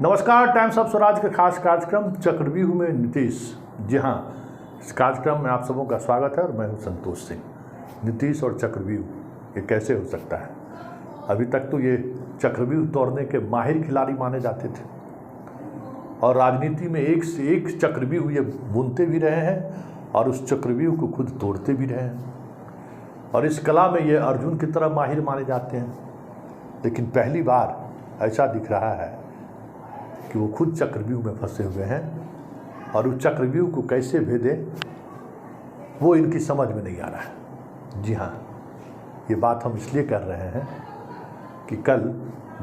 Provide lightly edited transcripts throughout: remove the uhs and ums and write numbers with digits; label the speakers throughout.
Speaker 1: नमस्कार। Times of Swaraj के खास कार्यक्रम चक्रव्यूह में नीतीश। जी हाँ, इस कार्यक्रम में आप सबों का स्वागत है और मैं हूं संतोष सिंह। नीतीश और चक्रव्यूह ये कैसे हो सकता है? अभी तक तो ये चक्रव्यूह तोड़ने के माहिर खिलाड़ी माने जाते थे और राजनीति में एक से एक चक्रव्यूह ये बुनते भी रहे हैं और उस चक्रव्यूह को खुद तोड़ते भी रहे हैं और इस कला में ये अर्जुन की तरह माहिर माने जाते हैं। लेकिन पहली बार ऐसा दिख रहा है कि वो खुद चक्रव्यूह में फंसे हुए हैं और उस चक्रव्यूह को कैसे भेदें वो इनकी समझ में नहीं आ रहा है। जी हाँ, ये बात हम इसलिए कर रहे हैं कि कल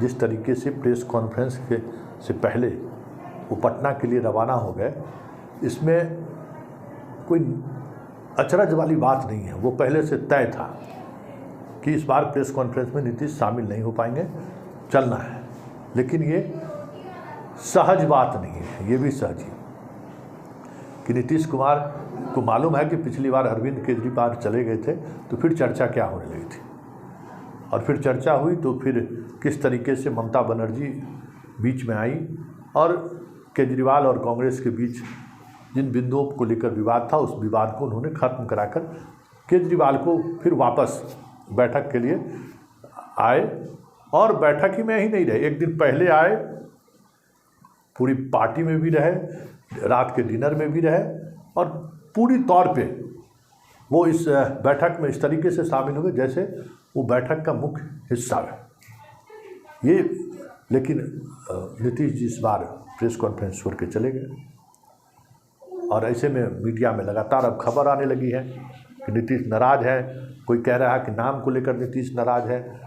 Speaker 1: जिस तरीके से प्रेस कॉन्फ्रेंस से पहले वो पटना के लिए रवाना हो गए, इसमें कोई अचरज वाली बात नहीं है। वो पहले से तय था कि इस बार प्रेस कॉन्फ्रेंस में नीतीश शामिल नहीं हो पाएंगे, चलना है। लेकिन ये सहज बात नहीं है, ये भी सहज ही कि नीतीश कुमार को मालूम है कि पिछली बार अरविंद केजरीवाल चले गए थे तो फिर चर्चा क्या होने लगी थी और फिर चर्चा हुई तो फिर किस तरीके से ममता बनर्जी बीच में आई और केजरीवाल और कांग्रेस के बीच जिन बिंदुओं को लेकर विवाद था उस विवाद को उन्होंने ख़त्म कराकर केजरीवाल को फिर वापस बैठक के लिए आए और बैठक ही में ही नहीं रहे, एक दिन पहले आए, पूरी पार्टी में भी रहे, रात के डिनर में भी रहे और पूरी तौर पे वो इस बैठक में इस तरीके से शामिल हुए जैसे वो बैठक का मुख्य हिस्सा है ये। लेकिन नीतीश जी इस बार प्रेस कॉन्फ्रेंस छोड़ के चले गए और ऐसे में मीडिया में लगातार अब खबर आने लगी है कि नीतीश नाराज़ है। कोई कह रहा है कि नाम को लेकर नीतीश नाराज़ है,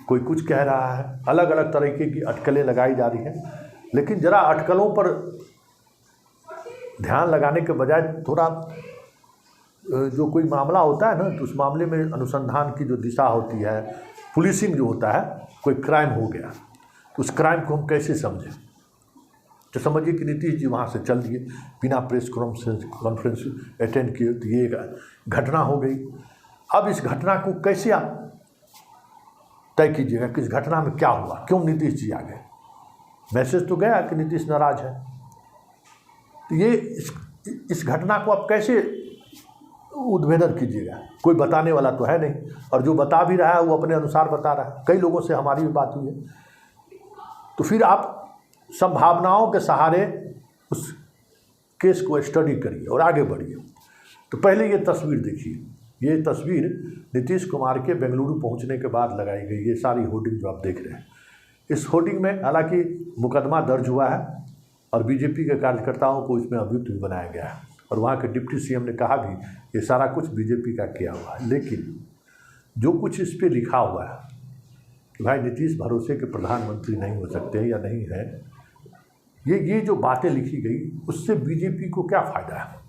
Speaker 1: कोई कुछ कह रहा है, अलग अलग तरीके की अटकलें लगाई जा रही हैं। लेकिन ज़रा अटकलों पर ध्यान लगाने के बजाय थोड़ा जो कोई मामला होता है ना तो उस मामले में अनुसंधान की जो दिशा होती है, पुलिसिंग जो होता है, कोई क्राइम हो गया तो उस क्राइम को हम कैसे समझें। तो समझिए कि नीतीश जी वहाँ से चल दिए बिना प्रेस कॉन्फ्रेंस अटेंड किए, तो ये घटना हो गई। अब इस घटना को कैसे आप तय कीजिएगा कि इस घटना में क्या हुआ, क्यों नीतीश जी आ गए? मैसेज तो गया कि नीतीश नाराज है, तो ये इस घटना को आप कैसे उद्भेदन कीजिएगा? कोई बताने वाला तो है नहीं और जो बता भी रहा है वो अपने अनुसार बता रहा है। कई लोगों से हमारी भी बात हुई है। तो फिर आप संभावनाओं के सहारे उस केस को स्टडी करिए और आगे बढ़िए। तो पहले ये तस्वीर देखिए, ये तस्वीर नीतीश कुमार के बेंगलुरु पहुंचने के बाद लगाई गई। ये सारी होर्डिंग जो आप देख रहे हैं, इस होर्डिंग में हालांकि मुकदमा दर्ज हुआ है और बीजेपी के कार्यकर्ताओं को इसमें अभियुक्त भी बनाया गया है और वहाँ के डिप्टी सीएम ने कहा भी ये सारा कुछ बीजेपी का किया हुआ है। लेकिन जो कुछ इस पर लिखा हुआ है कि भाई नीतीश भरोसे के प्रधानमंत्री नहीं हो सकते हैं या नहीं है, ये जो बातें लिखी गई उससे बीजेपी को क्या फ़ायदा है?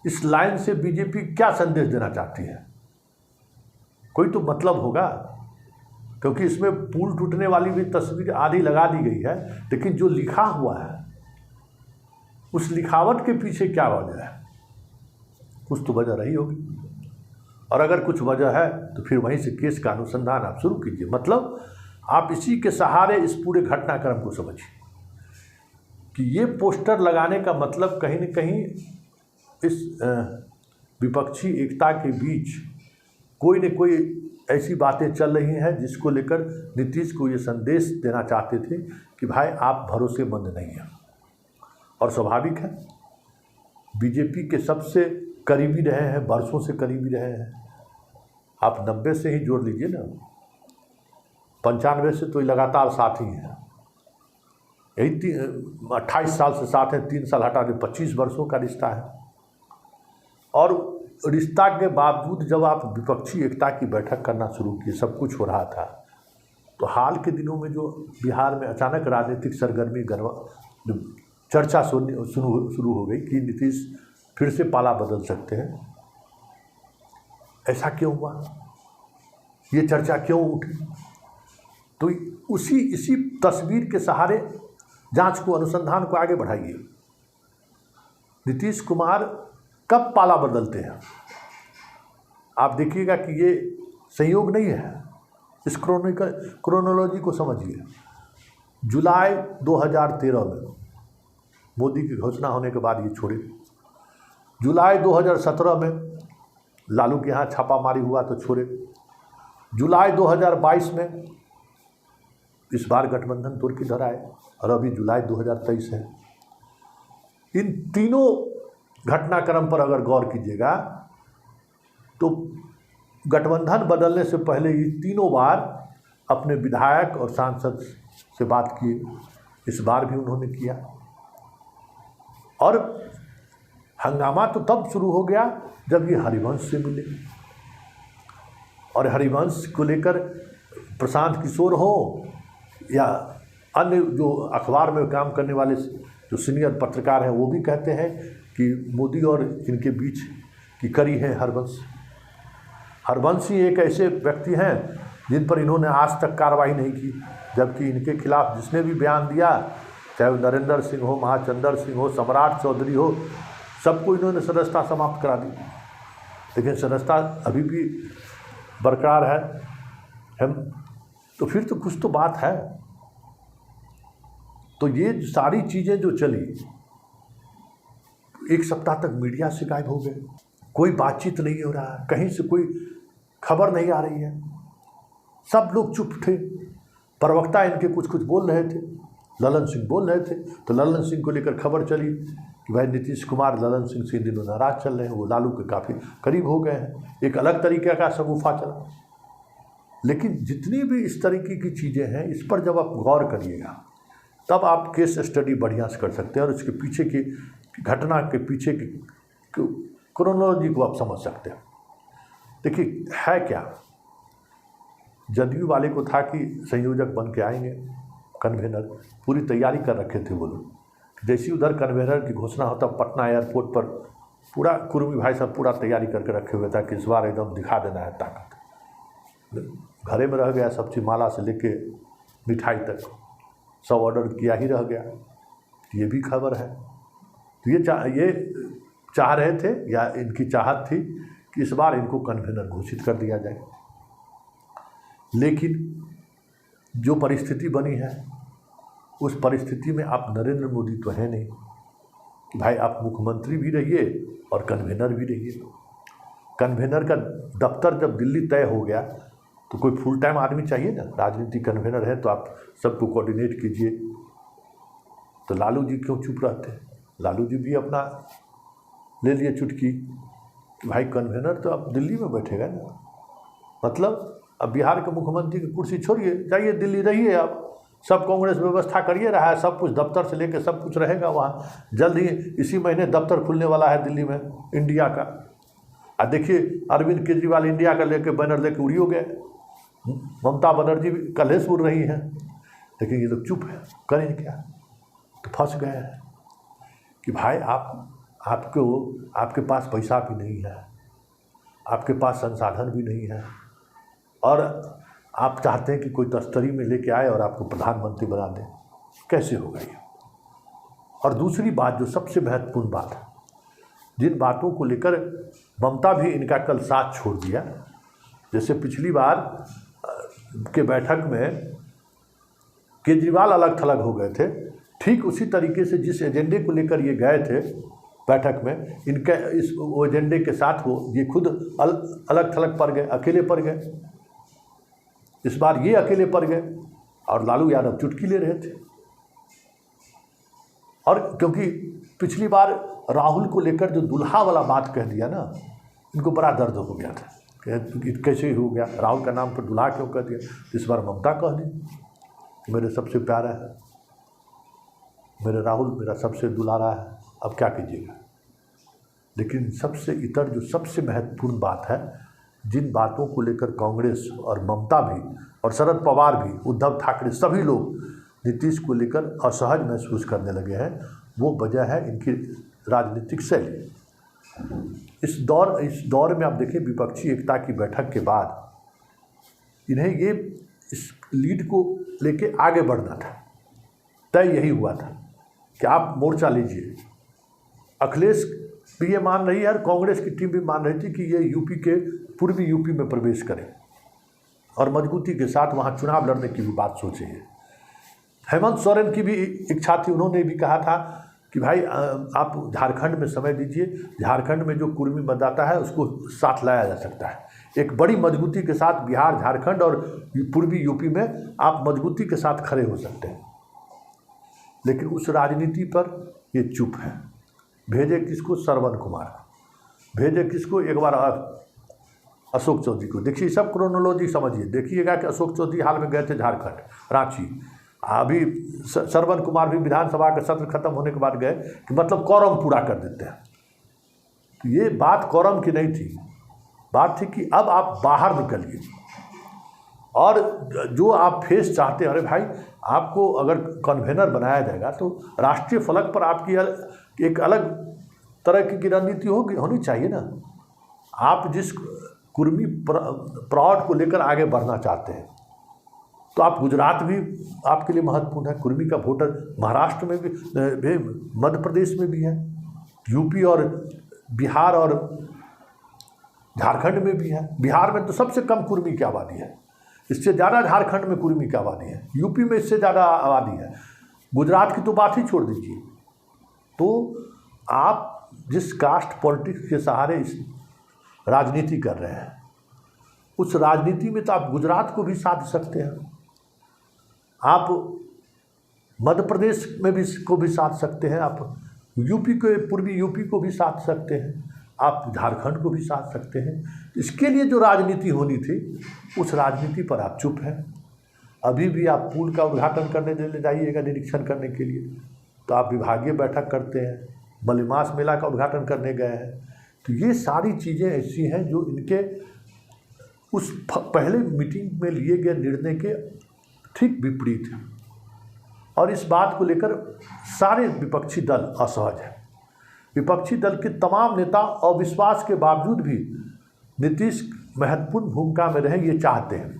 Speaker 1: इस लाइन से बीजेपी क्या संदेश देना चाहती है? कोई तो मतलब होगा, क्योंकि इसमें पुल टूटने वाली भी तस्वीर आधी लगा दी गई है, लेकिन जो लिखा हुआ है उस लिखावट के पीछे क्या वजह है? कुछ तो वजह रही होगी और अगर कुछ वजह है तो फिर वहीं से केस का अनुसंधान आप शुरू कीजिए। मतलब आप इसी के सहारे इस पूरे घटनाक्रम को समझिए कि ये पोस्टर लगाने का मतलब कहीं न कहीं इस विपक्षी एकता के बीच कोई न कोई ऐसी बातें चल रही हैं जिसको लेकर नीतीश को ये संदेश देना चाहते थे कि भाई आप भरोसेमंद नहीं हैं। और स्वाभाविक है, बीजेपी के सबसे करीबी रहे हैं, बरसों से करीबी रहे हैं। आप 90 से ही जोड़ लीजिए ना, 95 से तो लगातार साथ ही हैं। यही 28 साल से साथ हैं, 3 साल हटा के 25 वर्षों का रिश्ता है। और रिश्ता के बावजूद जब आप विपक्षी एकता की बैठक करना शुरू किए, सब कुछ हो रहा था, तो हाल के दिनों में जो बिहार में अचानक राजनीतिक सरगर्मी चर्चा शुरू हो गई कि नीतीश फिर से पाला बदल सकते हैं। ऐसा क्यों हुआ? ये चर्चा क्यों उठी? तो इसी तस्वीर के सहारे जांच को, अनुसंधान को आगे बढ़ाइए। नीतीश कुमार कब पाला बदलते हैं आप देखिएगा कि ये संयोग नहीं है। इस क्रोनोलॉजी को समझिए। जुलाई 2013 में मोदी की घोषणा होने के बाद ये छोड़े। जुलाई 2017 में लालू के यहाँ छापामारी हुआ तो छोड़े। जुलाई 2022 में इस बार गठबंधन तोड़ के इधर आए और अभी जुलाई 2023 है। इन तीनों घटनाक्रम पर अगर गौर कीजिएगा तो गठबंधन बदलने से पहले ये तीनों बार अपने विधायक और सांसद से बात किए, इस बार भी उन्होंने किया। और हंगामा तो तब शुरू हो गया जब ये हरिवंश से मिले, और हरिवंश को लेकर प्रशांत किशोर हो या अन्य जो अखबार में काम करने वाले जो सीनियर पत्रकार हैं वो भी कहते हैं कि मोदी और इनके बीच की कड़ी है हरवंश। हरवंश ही एक ऐसे व्यक्ति हैं जिन पर इन्होंने आज तक कार्रवाई नहीं की, जबकि इनके खिलाफ जिसने भी बयान दिया, चाहे वो नरेंद्र सिंह हो, महाचंद्र सिंह हो, सम्राट चौधरी हो, सबको इन्होंने सदस्यता समाप्त करा दी। लेकिन सदस्यता अभी भी बरकरार है। हम तो फिर तो कुछ तो बात है। तो ये सारी चीज़ें जो चली, एक सप्ताह तक मीडिया से गायब हो गए, कोई बातचीत नहीं हो रहा है, कहीं से कोई खबर नहीं आ रही है, सब लोग चुप थे। प्रवक्ता इनके कुछ कुछ बोल रहे थे, ललन सिंह बोल रहे थे, तो ललन सिंह को लेकर खबर चली कि भाई नीतीश कुमार ललन सिंह से इन दिनों नाराज चल रहे हैं, वो लालू के काफ़ी करीब हो गए हैं। एक अलग तरीके का शगुफा चला। लेकिन जितनी भी इस तरीके की चीज़ें हैं, इस पर जब आप गौर करिएगा तब आप केस स्टडी बढ़िया से कर सकते हैं और उसके पीछे की घटना के पीछे की क्रोनोलॉजी को आप समझ सकते हैं। देखिए है क्या, जदयू वाले को था कि संयोजक बन के आएंगे, कन्वेनर पूरी तैयारी कर रखे थे वो लोग। जैसे उधर कन्वेनर की घोषणा होता, पटना एयरपोर्ट पर पूरा कुर्मी भाई साहब पूरा तैयारी करके रखे हुए था कि इस बार एकदम दिखा देना है ताकत। घरे में रह गया, सब चीज़ माला से लेके मिठाई तक सब ऑर्डर किया ही रह गया। ये भी खबर है। तो ये चाह रहे थे या इनकी चाहत थी कि इस बार इनको कन्वेनर घोषित कर दिया जाए। लेकिन जो परिस्थिति बनी है उस परिस्थिति में आप नरेंद्र मोदी तो हैं नहीं कि भाई आप मुख्यमंत्री भी रहिए और कन्वेनर भी रहिए। कन्वेनर का दफ्तर जब दिल्ली तय हो गया तो कोई फुल टाइम आदमी चाहिए ना, राजनीतिक कन्वेनर है तो आप सबको कोऑर्डिनेट कीजिए। तो लालू जी क्यों चुप रहते हैं? लालू जी भी अपना ले लिए चुटकी कि भाई कन्वेनर तो अब दिल्ली में बैठेगा ना, मतलब अब बिहार के मुख्यमंत्री की कुर्सी छोड़िए, जाइए दिल्ली रहिए। अब सब कांग्रेस व्यवस्था करिए रहा है, सब कुछ दफ्तर से लेकर सब कुछ रहेगा वहाँ। जल्द ही इसी महीने दफ्तर खुलने वाला है दिल्ली में इंडिया का। और देखिए अरविंद केजरीवाल इंडिया का लेके बैनर लेके उड़ियो गए, ममता बनर्जी भी कलेश उड़ रही हैं, लेकिन ये लोग चुप है, करें क्या? तो फंस गए हैं कि भाई आपके पास पैसा भी नहीं है, आपके पास संसाधन भी नहीं है, और आप चाहते हैं कि कोई तस्तरी में लेके आए और आपको प्रधानमंत्री बना दे। कैसे होगा ये? और दूसरी बात जो सबसे महत्वपूर्ण बात है, जिन बातों को लेकर ममता भी इनका कल साथ छोड़ दिया, जैसे पिछली बार के बैठक में केजरीवाल अलग थलग हो गए थे, ठीक उसी तरीके से जिस एजेंडे को लेकर ये गए थे बैठक में, इनके इस वो एजेंडे के साथ वो ये खुद अलग थलग पड़ गए, अकेले पड़ गए। इस बार ये अकेले पड़ गए और लालू यादव चुटकी ले रहे थे। और क्योंकि पिछली बार राहुल को लेकर जो दुल्हा वाला बात कह दिया ना, इनको बड़ा दर्द हो गया था कि कैसे हो गया, राहुल का नाम पर दुल्हा क्यों कह दिया। इस बार ममता कह दी कि मेरे सबसे प्यारा है, मेरे राहुल मेरा सबसे दुलारा है, अब क्या कीजिएगा। लेकिन सबसे इतर जो सबसे महत्वपूर्ण बात है, जिन बातों को लेकर कांग्रेस और ममता भी और शरद पवार भी, उद्धव ठाकरे, सभी लोग नीतीश को लेकर असहज महसूस करने लगे हैं, वो वजह है इनकी राजनीतिक शैली। इस दौर में आप देखिए विपक्षी एकता की बैठक के बाद इन्हें ये इस लीड को लेके आगे बढ़ना था। तय यही हुआ था कि आप मोर्चा लीजिए। अखिलेश भी ये मान रही है और कांग्रेस की टीम भी मान रही थी कि ये यूपी के पूर्वी यूपी में प्रवेश करें और मजबूती के साथ वहाँ चुनाव लड़ने की भी बात सोचे। हेमंत सोरेन की भी इच्छा थी, उन्होंने भी कहा था कि भाई आप झारखंड में समय दीजिए, झारखंड में जो कुर्मी मतदाता है उसको साथ लाया जा सकता है। एक बड़ी मजबूती के साथ बिहार, झारखंड और पूर्वी यूपी में आप मजबूती के साथ खड़े हो सकते हैं। लेकिन उस राजनीति पर ये चुप है। भेजे किसको? श्रवण कुमार। भेजे किसको? एक बार अशोक चौधरी को। देखिए सब क्रोनोलॉजी समझिए, देखिएगा कि अशोक चौधरी हाल में गए थे झारखंड, रांची। अभी श्रवण कुमार भी विधानसभा का सत्र खत्म होने के बाद गए कि मतलब कौरम पूरा कर देते हैं। तो ये बात कौरम की नहीं थी, बात थी कि अब आप बाहर निकलिए और जो आप फेस चाहते हैं। अरे भाई, आपको अगर कन्वेनर बनाया जाएगा तो राष्ट्रीय फलक पर आपकी एक अलग तरह की रणनीति होनी चाहिए ना। आप जिस कुर्मी प्रॉड को लेकर आगे बढ़ना चाहते हैं, तो आप गुजरात भी आपके लिए महत्वपूर्ण है। कुर्मी का वोटर महाराष्ट्र में भी, मध्य प्रदेश में भी है, यूपी और बिहार और झारखंड में भी है। बिहार में तो सबसे कम कुर्मी की आबादी है, इससे ज़्यादा झारखंड में कुर्मी की आबादी है, यूपी में इससे ज़्यादा आबादी है, गुजरात की तो बात ही छोड़ दीजिए। तो आप जिस कास्ट पॉलिटिक्स के सहारे इस राजनीति कर रहे हैं, उस राजनीति में तो आप गुजरात को भी साध सकते हैं, आप मध्य प्रदेश में भी को भी साध सकते हैं, आप यूपी के पूर्वी यूपी को भी साध सकते हैं, आप झारखंड को भी साध सकते हैं। इसके लिए जो राजनीति होनी थी, उस राजनीति पर आप चुप हैं। अभी भी आप पुल का उद्घाटन करने ले जाइएगा निरीक्षण करने के लिए, तो आप विभागीय बैठक करते हैं, मलेमास मेला का उद्घाटन करने गए हैं। तो ये सारी चीज़ें ऐसी हैं जो इनके उस पहले मीटिंग में लिए गए निर्णय के ठीक विपरीत है। और इस बात को लेकर सारे विपक्षी दल असहज हैं। विपक्षी दल के तमाम नेता अविश्वास के बावजूद भी नीतीश महत्वपूर्ण भूमिका में रहे ये चाहते हैं,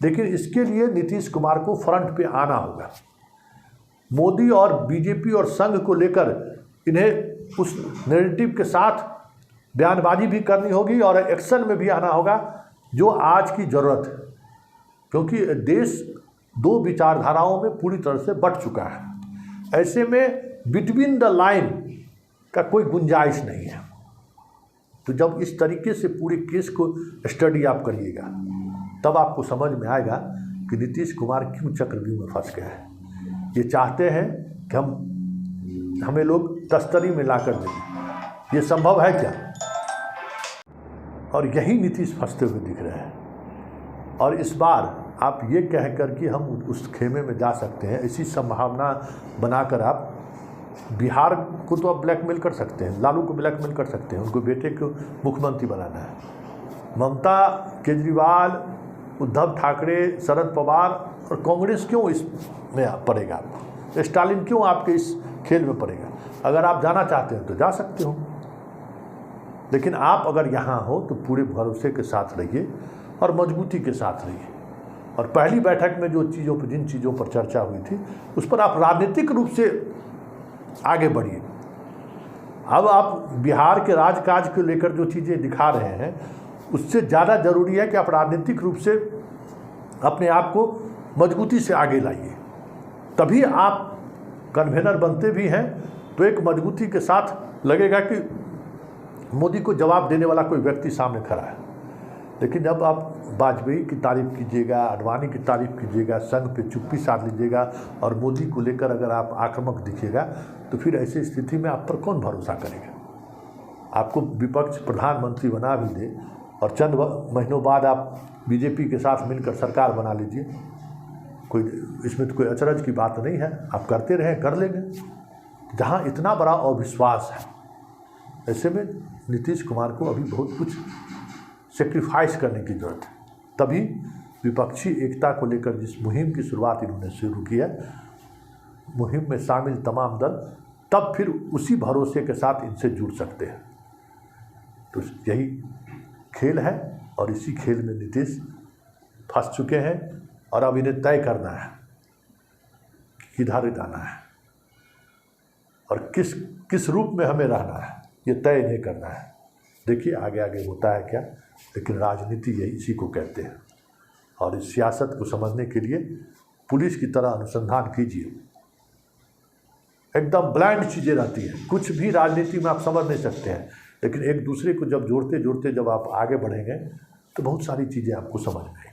Speaker 1: लेकिन इसके लिए नीतीश कुमार को फ्रंट पे आना होगा। मोदी और बीजेपी और संघ को लेकर इन्हें उस नैरेटिव के साथ बयानबाजी भी करनी होगी और एक्शन में भी आना होगा, जो आज की ज़रूरत है, क्योंकि देश दो विचारधाराओं में पूरी तरह से बंट चुका है। ऐसे में बिटवीन द लाइन का कोई गुंजाइश नहीं है। तो जब इस तरीके से पूरे केस को स्टडी आप करिएगा, तब आपको समझ में आएगा कि नीतीश कुमार क्यों चक्रव्यूह में फंस गए हैं। ये चाहते हैं कि हमें लोग तस्तरी में लाकर दें, ये संभव है क्या? और यही नीतीश फंसते हुए दिख रहे हैं। और इस बार आप ये कह कर कि हम उस खेमे में जा सकते हैं, ऐसी संभावना बनाकर आप बिहार को तो आप ब्लैकमेल कर सकते हैं, लालू को ब्लैकमेल कर सकते हैं, उनको बेटे को मुख्यमंत्री बनाना है। ममता, केजरीवाल, उद्धव ठाकरे, शरद पवार और कांग्रेस क्यों इसमें पड़ेगा? स्टालिन क्यों आपके इस खेल में पड़ेगा? अगर आप जाना चाहते हैं तो जा सकते हो, लेकिन आप अगर यहाँ हो तो पूरे भरोसे के साथ रहिए और मजबूती के साथ रहिए। और पहली बैठक में जो चीज़ों पर जिन चीज़ों पर चर्चा हुई थी, उस पर आप राजनीतिक रूप से आगे बढ़िए। अब आप बिहार के राजकाज को लेकर जो चीज़ें दिखा रहे हैं, उससे ज़्यादा ज़रूरी है कि आप राजनीतिक रूप से अपने आप को मजबूती से आगे लाइए। तभी आप कन्वेनर बनते भी हैं तो एक मजबूती के साथ लगेगा कि मोदी को जवाब देने वाला कोई व्यक्ति सामने खड़ा है। लेकिन जब आप वाजपेयी की तारीफ़ कीजिएगा, अडवाणी की तारीफ़ कीजिएगा, संघ पे चुप्पी साध लीजिएगा और मोदी को लेकर अगर आप आक्रामक दिखिएगा, तो फिर ऐसी स्थिति में आप पर कौन भरोसा करेगा? आपको विपक्ष प्रधानमंत्री बना भी दे और चंद महीनों बाद आप बीजेपी के साथ मिलकर सरकार बना लीजिए, कोई इसमें तो कोई अचरज की बात नहीं है। आप करते रहें, कर लेंगे। जहाँ इतना बड़ा अविश्वास है, ऐसे में नीतीश कुमार को अभी बहुत कुछ सेक्रीफाइस करने की ज़रूरत है। तभी विपक्षी एकता को लेकर जिस मुहिम की शुरुआत इन्होंने शुरू की है, मुहिम में शामिल तमाम दल तब फिर उसी भरोसे के साथ इनसे जुड़ सकते हैं। तो यही खेल है और इसी खेल में नीतीश फंस चुके हैं और अब इन्हें तय करना है कि किधर जाना है और किस रूप में हमें रहना है, ये तय नहीं करना है। देखिए आगे आगे होता है क्या, लेकिन राजनीति यही इसी को कहते हैं। और इस सियासत को समझने के लिए पुलिस की तरह अनुसंधान कीजिए। एकदम ब्लाइंड चीज़ें रहती हैं, कुछ भी राजनीति में आप समझ नहीं सकते हैं, लेकिन एक दूसरे को जब जोड़ते जोड़ते जब आप आगे बढ़ेंगे तो बहुत सारी चीज़ें आपको समझ में आएंगी।